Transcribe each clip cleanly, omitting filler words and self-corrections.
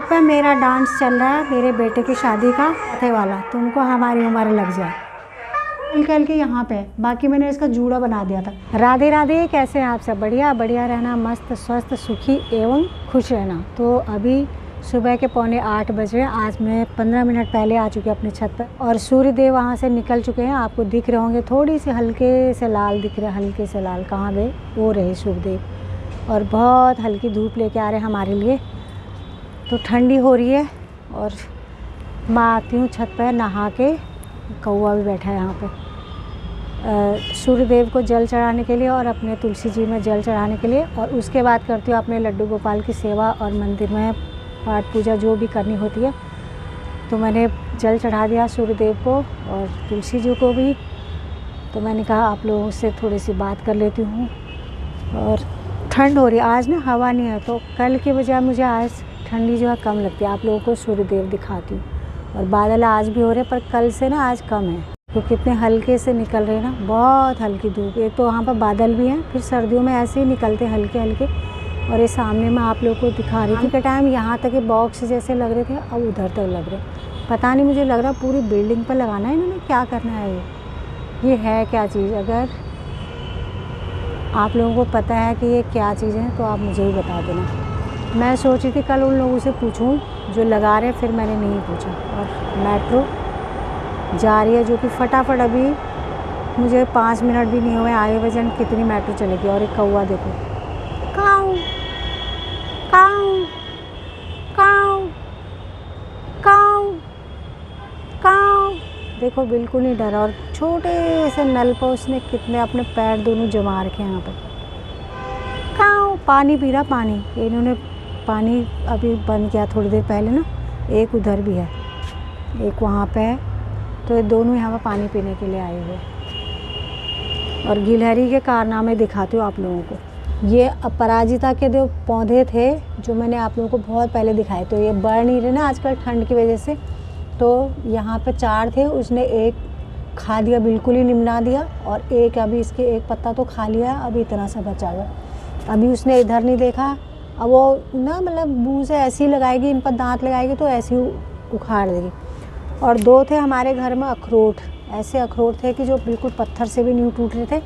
पे मेरा डांस चल रहा है मेरे बेटे की शादी का थे वाला, तुमको हमारी उम्र लग जाए। हल्के हल्के यहाँ पे, बाकी मैंने इसका जूड़ा बना दिया था। राधे राधे, कैसे हैं आप सब? बढ़िया बढ़िया रहना, मस्त स्वस्थ सुखी एवं खुश रहना। तो अभी सुबह के 7:45 बजे, आज मैं 15 मिनट पहले आ चुकी हूँ अपनी छत पर, और सूर्य देव वहाँ से निकल चुके हैं। आपको दिख रहे होंगे, थोड़ी सी हल्के से लाल दिख रहे, हल्के से लाल। कहाँ गए? वो रहे सूर्य देव, और बहुत हल्की धूप लेके आ रहे हैं हमारे लिए। तो ठंडी हो रही है, और मैं आती हूँ छत पर नहा के। कौवा भी बैठा है यहाँ पे, सूर्य देव को जल चढ़ाने के लिए और अपने तुलसी जी में जल चढ़ाने के लिए, और उसके बाद करती हूँ अपने लड्डू गोपाल की सेवा और मंदिर में पाठ पूजा जो भी करनी होती है। तो मैंने जल चढ़ा दिया सूर्य देव को और तुलसी जी को भी। तो मैंने कहा आप लोगों से थोड़ी सी बात कर लेती हूँ। और ठंड हो रही है आज ना, हवा नहीं है, तो कल के बजाय मुझे आज ठंडी जो है कम लगती है। आप लोगों को सूर्य देव दिखाती हूँ। और बादल आज भी हो रहे, पर कल से ना आज कम है, तो कितने हल्के से निकल रहे हैं ना, बहुत हल्की धूप। एक तो वहाँ पर बादल भी हैं, फिर सर्दियों में ऐसे ही निकलते हल्के हल्के। और ये सामने मैं आप लोगों को दिखा रही थी के टाइम, यहाँ तक बॉक्स जैसे लग रहे थे, अब उधर तक लग रहे। पता नहीं, मुझे लग रहा पूरी बिल्डिंग पर लगाना है इन्होंने, क्या करना है ये है क्या चीज़? अगर आप लोगों को पता है कि ये क्या चीज़ है तो आप मुझे ही बता देना। मैं सोच रही थी कल उन लोगों से पूछूं जो लगा रहे, फिर मैंने नहीं पूछा। और मेट्रो जा रही है, जो कि फटाफट, अभी मुझे 5 मिनट भी नहीं हुए आए हुए जन कितनी मेट्रो चलेगी। और एक कौवा देखो, काऊ काऊ काऊ काऊ काऊ, देखो बिल्कुल नहीं डरा। और छोटे से नल पर उसने कितने अपने पैर दोनों जमा रखे हैं यहाँ पर। काऊ पानी पी रहा, पानी इन्होंने पानी अभी बंद किया थोड़ी देर पहले ना। एक उधर भी है, एक वहाँ पे है, तो ये दोनों यहाँ पर पानी पीने के लिए आए हुए। और गिलहरी के कारनामे दिखाती हूँ आप लोगों को। ये अपराजिता के जो पौधे थे जो मैंने आप लोगों को बहुत पहले दिखाए, तो ये बढ़ नहीं रहे ना आजकल ठंड की वजह से। तो यहाँ पे 4 थे, उसने एक खा दिया, बिल्कुल ही निमना दिया, और एक अभी इसके एक पत्ता तो खा लिया, अभी इतना सा बचा हुआ। अभी उसने इधर नहीं देखा, अब वो ना मतलब मुँह से ऐसे ही लगाएगी, इन पर दांत लगाएगी तो ऐसे ही उखाड़ देगी। और 2 थे हमारे घर में अखरोट, ऐसे अखरोट थे कि जो बिल्कुल पत्थर से भी नहीं टूट रहे थे।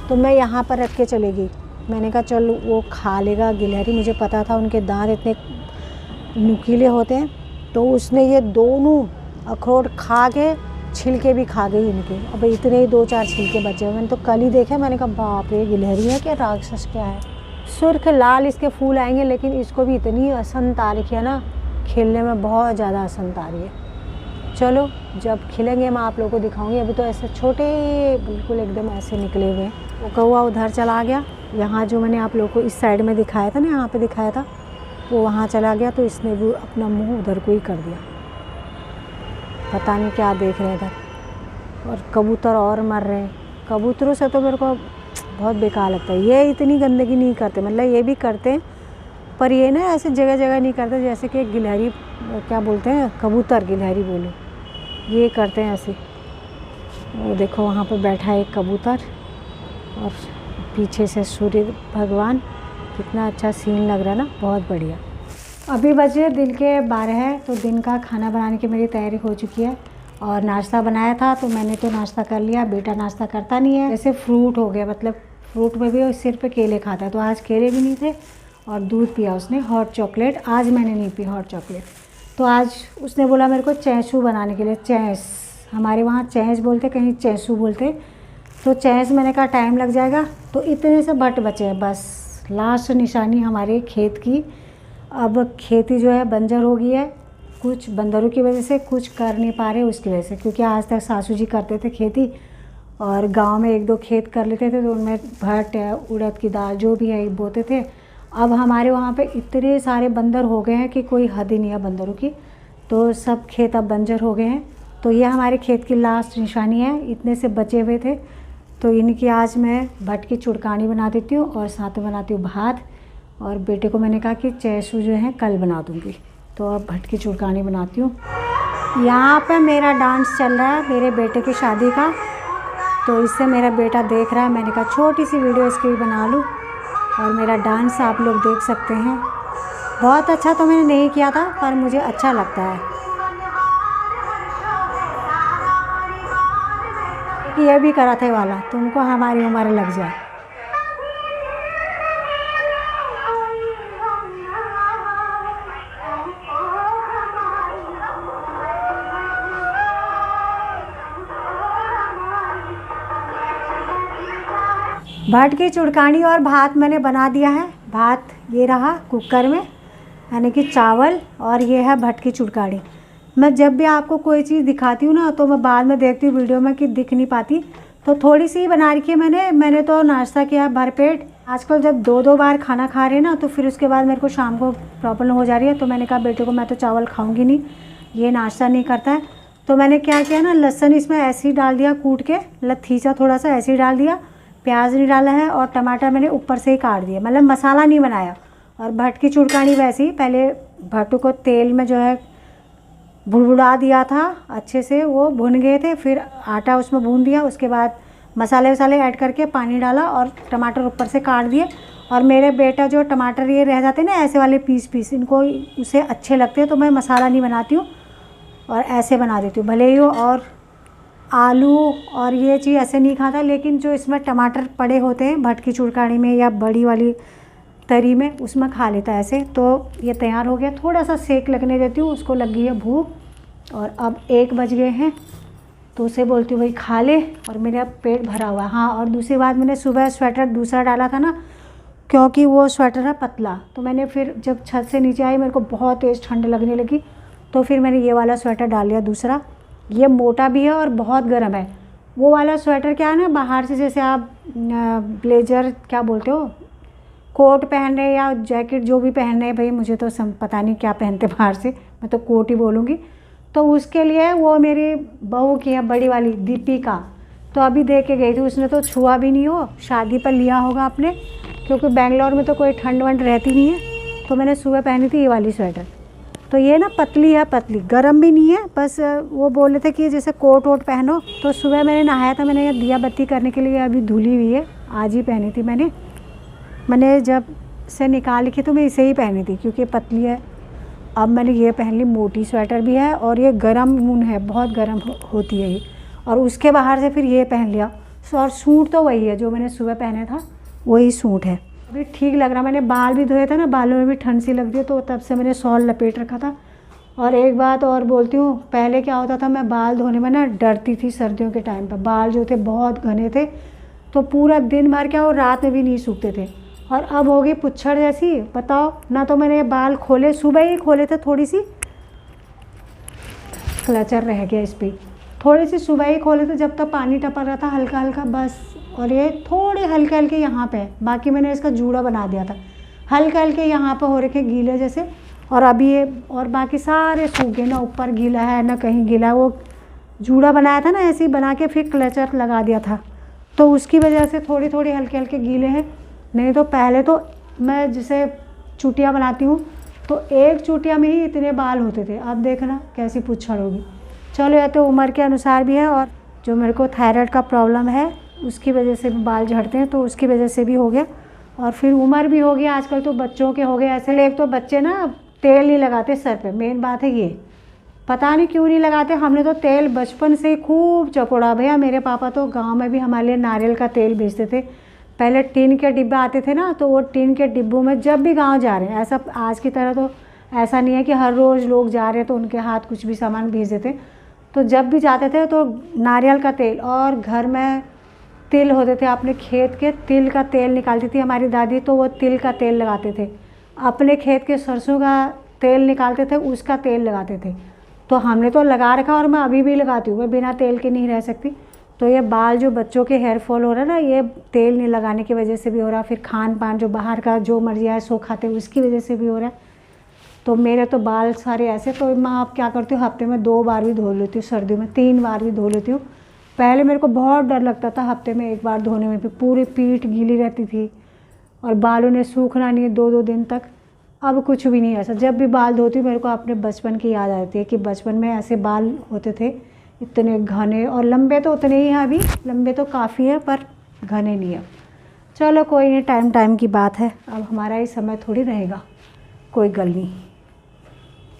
तो मैं यहाँ पर रख के चली गई, मैंने कहा चल वो खा लेगा गिलहरी, मुझे पता था उनके दांत इतने नुकीले होते हैं। तो उसने ये दोनों अखरोट खा के छिलके भी खा गई इनके। अब इतने ही 2-4 छिलके बचे हुए। मैंने तो कल ही देखे, मैंने कहा बाप रे, गिलहरी है क्या, राक्षस क्या है? सुर्ख लाल इसके फूल आएंगे, लेकिन इसको भी इतनी असंत आ रही है ना, खिलने में बहुत ज़्यादा असंत आ रही है। चलो जब खिलेंगे मैं आप लोगों को दिखाऊंगी। अभी तो ऐसे छोटे बिल्कुल एकदम ऐसे निकले हुए हैं। वो कौवा उधर चला गया, यहाँ जो मैंने आप लोगों को इस साइड में दिखाया था ना, यहाँ पे दिखाया था, वो वहाँ चला गया। तो इसने भी अपना मुंह उधर को ही कर दिया, पता नहीं क्या देख रहे हैं इधर। और कबूतर और मर रहे हैं। कबूतरों से तो मेरे को बहुत बेकार लगता है। ये इतनी गंदगी नहीं करते, मतलब ये भी करते हैं, पर ये ना ऐसे जगह जगह नहीं करते जैसे कि गिलहरी, क्या बोलते हैं, कबूतर, गिलहरी बोलो, ये करते हैं ऐसे। वो देखो वहाँ पर बैठा है एक कबूतर, और पीछे से सूर्य भगवान, कितना अच्छा सीन लग रहा है ना, बहुत बढ़िया। अभी बजे दिन के 12 है, तो दिन का खाना बनाने की मेरी तैयारी हो चुकी है। और नाश्ता बनाया था तो मैंने तो नाश्ता कर लिया, बेटा नाश्ता करता नहीं है। जैसे फ्रूट हो गया, मतलब फ्रूट में भी सिर पे केले खाता है, तो आज केले भी नहीं थे। और दूध पिया उसने, हॉट चॉकलेट। आज मैंने नहीं पी हॉट चॉकलेट। तो आज उसने बोला मेरे को चैसू बनाने के लिए। चैस, हमारे वहाँ चैस बोलते, कहीं चैसू बोलते। तो चैस, मैंने कहा टाइम लग जाएगा। तो इतने से भट्ट बचे हैं बस, लास्ट निशानी हमारे खेत की। अब खेती जो है बंजर हो गई है, कुछ बंदरों की वजह से, कुछ कर नहीं पा रहे उसकी वजह से। क्योंकि आज तक सासू जी करते थे खेती, और गांव में 1-2 खेत कर लेते थे, तो उनमें भट्ट, उड़द की दाल जो भी है बोते थे। अब हमारे वहाँ पे इतने सारे बंदर हो गए हैं कि कोई हद ही नहीं है बंदरों की। तो सब खेत अब बंजर हो गए हैं। तो ये हमारे खेत की लास्ट निशानी है, इतने से बचे हुए थे। तो इनकी आज मैं भट्ट की चुड़कानी बना देती हूँ, और साथ में बनाती हूँ भात। और बेटे को मैंने कहा कि चैसू जो है कल बना दूँगी, तो अब भट्ट की चुड़कानी बनाती हूँ। यहाँ पे मेरा डांस चल रहा है मेरे बेटे की शादी का, तो इससे मेरा बेटा देख रहा है। मैंने कहा छोटी सी वीडियो इसकी भी बना लूँ, और मेरा डांस आप लोग देख सकते हैं। बहुत अच्छा तो मैंने नहीं किया था, पर मुझे अच्छा लगता है कि ये भी करा थे वाला तुमको हमारी उम्र लग जाए। भट की चुड़कानी और भात मैंने बना दिया है। भात ये रहा कुकर में, यानी कि चावल, और ये है भट की चुड़कानी। मैं जब भी आपको कोई चीज़ दिखाती हूँ ना, तो मैं बाद में देखती हूँ वीडियो में कि दिख नहीं पाती, तो थोड़ी सी बना रखी है मैंने तो नाश्ता किया भरपेट। आजकल जब दो दो बार खाना खा रहे हैं ना, तो फिर उसके बाद मेरे को शाम को प्रॉब्लम हो जा रही है। तो मैंने कहा बेटे को मैं तो चावल खाऊंगी नहीं, ये नाश्ता नहीं करता है। तो मैंने क्या किया ना, लहसुन इसमें ऐसे ही डाल दिया कूट के, लथीसा थोड़ा सा ऐसे ही डाल दिया, प्याज नहीं डाला है, और टमाटर मैंने ऊपर से ही काट दिया, मतलब मसाला नहीं बनाया। और भट की चुड़कानी वैसे ही पहले भट्टू को तेल में जो है बुड़बुड़ा दिया था अच्छे से, वो भुन गए थे, फिर आटा उसमें भून दिया, उसके बाद मसाले वसाले ऐड करके पानी डाला और टमाटर ऊपर से काट दिए। और मेरे बेटा जो टमाटर ये रह जाते हैं ना ऐसे वाले पीस इनको उसे अच्छे लगते हैं, तो मैं मसाला नहीं बनाती हूँ और ऐसे बना देती हूँ भले ही हो। और आलू और ये चीज़ ऐसे नहीं खाता, लेकिन जो इसमें टमाटर पड़े होते हैं भट की चुड़कानी में या बड़ी वाली तरी में, उसमें खा लेता है ऐसे। तो ये तैयार हो गया, थोड़ा सा सेक लगने देती हूँ, उसको लग गई है भूख। और अब 1 बज गए हैं, तो उसे बोलती हूँ भाई खा ले, और मेरा पेट भरा हुआ है। हाँ, और दूसरी बात, मैंने सुबह स्वेटर दूसरा डाला था ना, क्योंकि वो स्वेटर है पतला, तो मैंने फिर जब छत से नीचे आई मेरे को बहुत तेज़ ठंड लगने लगी, तो फिर मैंने ये वाला स्वेटर डाल लिया दूसरा। ये मोटा भी है और बहुत गर्म है। वो वाला स्वेटर क्या है ना, बाहर से जैसे आप ब्लेजर क्या बोलते हो, कोट पहन रहे या जैकेट जो भी पहन रहे, भाई मुझे तो पता नहीं क्या पहनते बाहर से, मैं तो कोट ही बोलूँगी। तो उसके लिए वो मेरी बहू की है बड़ी वाली दीपिका, तो अभी दे के गई थी, उसने तो छुआ भी नहीं हो, शादी पर लिया होगा आपने, क्योंकि बेंगलोर में तो कोई ठंड वंड रहती नहीं है। तो मैंने सुबह पहनी थी ये वाली स्वेटर, तो ये ना पतली है, पतली गर्म भी नहीं है, बस वो बोले थे कि जैसे कोट वोट पहनो। तो सुबह मैंने नहाया था, मैंने दिया बत्ती करने के लिए, अभी धुली हुई है, आज ही पहनी थी मैंने जब से निकाल की तो मैं इसे ही पहनी थी क्योंकि पतली है। अब मैंने ये पहन ली, मोटी स्वेटर भी है और ये गर्म ऊन है, बहुत गर्म होती है ये। और उसके बाहर से फिर ये पहन लिया, और सूट तो वही है जो मैंने सुबह पहने था, वही सूट है। अभी ठीक लग रहा, मैंने बाल भी धोए थे ना, बालों में भी ठंड सी लगती है, तो तब से मैंने शॉल लपेट रखा था। और एक बात और बोलती हूँ, पहले क्या होता था, मैं बाल धोने में ना डरती थी सर्दियों के टाइम पर, बाल जो थे बहुत घने थे, तो पूरा दिन भर क्या, वो रात में भी नहीं सूखते थे। और अब हो गई पुच्छड़ जैसी, बताओ ना, तो मैंने बाल खोले, सुबह ही खोले थे, थोड़ी सी क्लचर रह गया इस पर, थोड़ी सी सुबह ही खोले थे जब तक पानी टपक रहा था हल्का हल्का बस। और ये थोड़े हल्के हल्के यहाँ पे, बाकी मैंने इसका जूड़ा बना दिया था, हल्के हल्के यहाँ पे हो रखे गीले जैसे। और अभी ये, और बाकी सारे सूख गए, ना ऊपर गीला है ना कहीं गीला है। वो जूड़ा बनाया था ना ऐसे ही बना के, फिर क्लचर लगा दिया था, तो उसकी वजह से थोड़ी थोड़ी हल्के हल्के गीले हैं। नहीं तो पहले तो मैं जैसे चुटिया बनाती हूँ तो एक चुटिया में ही इतने बाल होते थे, अब देखना कैसी पुच्छड़ होगी। चलो, या तो उम्र के अनुसार भी है, और जो मेरे को थायराइड का प्रॉब्लम है उसकी वजह से भी बाल झड़ते हैं, तो उसकी वजह से भी हो गया। और फिर उम्र भी हो गया, आजकल तो बच्चों के हो गए ऐसे। एक तो बच्चे ना तेल नहीं लगाते सर पे, मेन बात है ये, पता नहीं क्यों नहीं लगाते। हमने तो तेल बचपन से ही खूब चपोड़ा भैया। मेरे पापा तो गांव में भी हमारे लिए नारियल का तेल बेचते थे। पहले टीन के डिब्बे आते थे ना, तो वो टीन के डिब्बों में जब भी गांव जा रहे हैं, ऐसा आज की तरह तो ऐसा नहीं है कि हर रोज़ लोग जा रहे हैं तो उनके हाथ कुछ भी सामान भेज देते। तो जब भी जाते थे तो नारियल का तेल, और घर में तिल होते थे, अपने खेत के तिल का तेल निकालती थी हमारी दादी, तो वो तिल का तेल लगाते थे। अपने खेत के सरसों का तेल निकालते थे, उसका तेल लगाते थे। तो हमने तो लगा रखा, और मैं अभी भी लगाती हूँ, मैं बिना तेल के नहीं रह सकती। तो ये बाल जो बच्चों के हेयर फॉल हो रहा है ना, ये तेल नहीं लगाने की वजह से भी हो रहा है, फिर खान पान जो बाहर का जो मर्जी आए सो खाते हैं उसकी वजह से भी हो रहा है। तो मेरे तो बाल सारे ऐसे, तो मैं अब क्या करती हूँ, हफ्ते में 2 बार भी धो लेती हूँ, सर्दियों में 3 बार भी धो लेती हूँ। पहले मेरे को बहुत डर लगता था हफ्ते में 1 बार धोने में भी, पूरी पीठ गीली रहती थी और बालों ने सूखना नहीं है 2-2 दिन तक। अब कुछ भी नहीं ऐसा, जब भी बाल धोती हूँ मेरे को अपने बचपन की याद आती है कि बचपन में ऐसे बाल होते थे, इतने घने, और लंबे तो उतने ही हैं, अभी लंबे तो काफ़ी है पर घने नहीं है। चलो कोई नहीं, टाइम टाइम की बात है, अब हमारा ही समय थोड़ी रहेगा। कोई गल नहीं।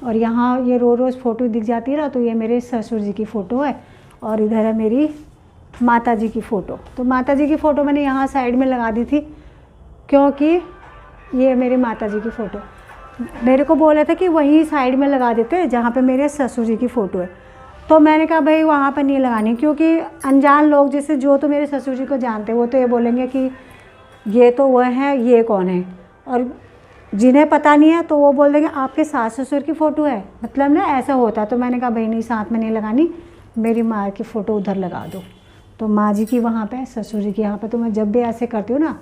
और यहाँ ये रोज़ फ़ोटो दिख जाती है ना, तो ये मेरे ससुर जी की फ़ोटो है और इधर है मेरी माता जी की फ़ोटो। तो माता जी की फ़ोटो मैंने यहाँ साइड में लगा दी थी, क्योंकि ये मेरी माता जी की फ़ोटो मेरे को बोला था कि वहीं साइड में लगा देते जहाँ पे मेरे ससुर जी की फ़ोटो है। तो मैंने कहा भाई वहाँ पर नहीं लगानी, क्योंकि अनजान लोग जैसे जो तो मेरे ससुर जी को जानते हैं वो तो ये बोलेंगे कि ये तो वह है, ये कौन है, और जिन्हें पता नहीं है तो वो बोल देंगे आपके सास ससुर की फ़ोटो है, मतलब ना ऐसा होता है। तो मैंने कहा भाई नहीं, साथ में नहीं लगानी, मेरी माँ की फ़ोटो उधर लगा दो। तो माँ जी की वहाँ पे, ससुर जी की यहाँ पे। तो मैं जब भी ऐसे करती हूँ ना,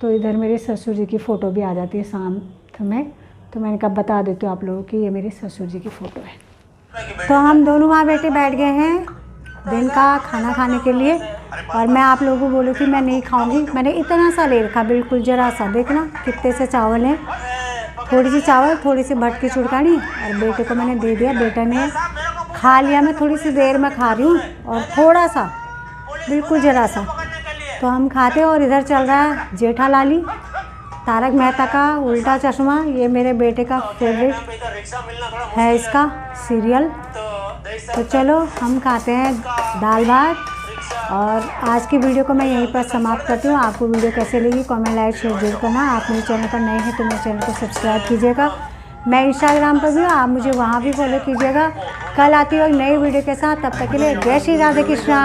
तो इधर मेरे ससुर जी की फ़ोटो भी आ जाती है साथ में। तो मैंने कहा बता देती हूँ आप लोगों की ये मेरे ससुर जी की फ़ोटो है। तो हम दोनों वहाँ बेटे बैठ गए हैं दिन का खाना खाने के लिए, और मैं आप लोगों को बोलूँ कि मैं नहीं खाऊंगी। मैंने इतना सा ले रखा, बिल्कुल ज़रा सा, देखना कितने से चावल हैं, थोड़ी सी चावल, थोड़ी सी भटकी चुड़कानी, और बेटे को मैंने दे दिया, बेटे ने खा लिया। मैं थोड़ी सी देर में खा रही हूँ, और थोड़ा सा, बिल्कुल ज़रा सा। तो हम खाते, और इधर चल रहा है जेठालाली, तारक मेहता का उल्टा चश्मा। ये मेरे बेटे का फेवरेट है इसका सीरियल। तो चलो हम खाते हैं दाल भात, और आज की वीडियो को मैं यहीं पर समाप्त करती हूँ। आपको वीडियो कैसे लगी कमेंट लाइक शेयर जरूर करना। आप मेरे चैनल पर नए हैं तो मेरे चैनल को सब्सक्राइब कीजिएगा। मैं इंस्टाग्राम पर भी हूँ, आप मुझे वहाँ भी फॉलो कीजिएगा। कल आती हूँ नई वीडियो के साथ, तब तक के लिए जय श्री राधे कृष्णा।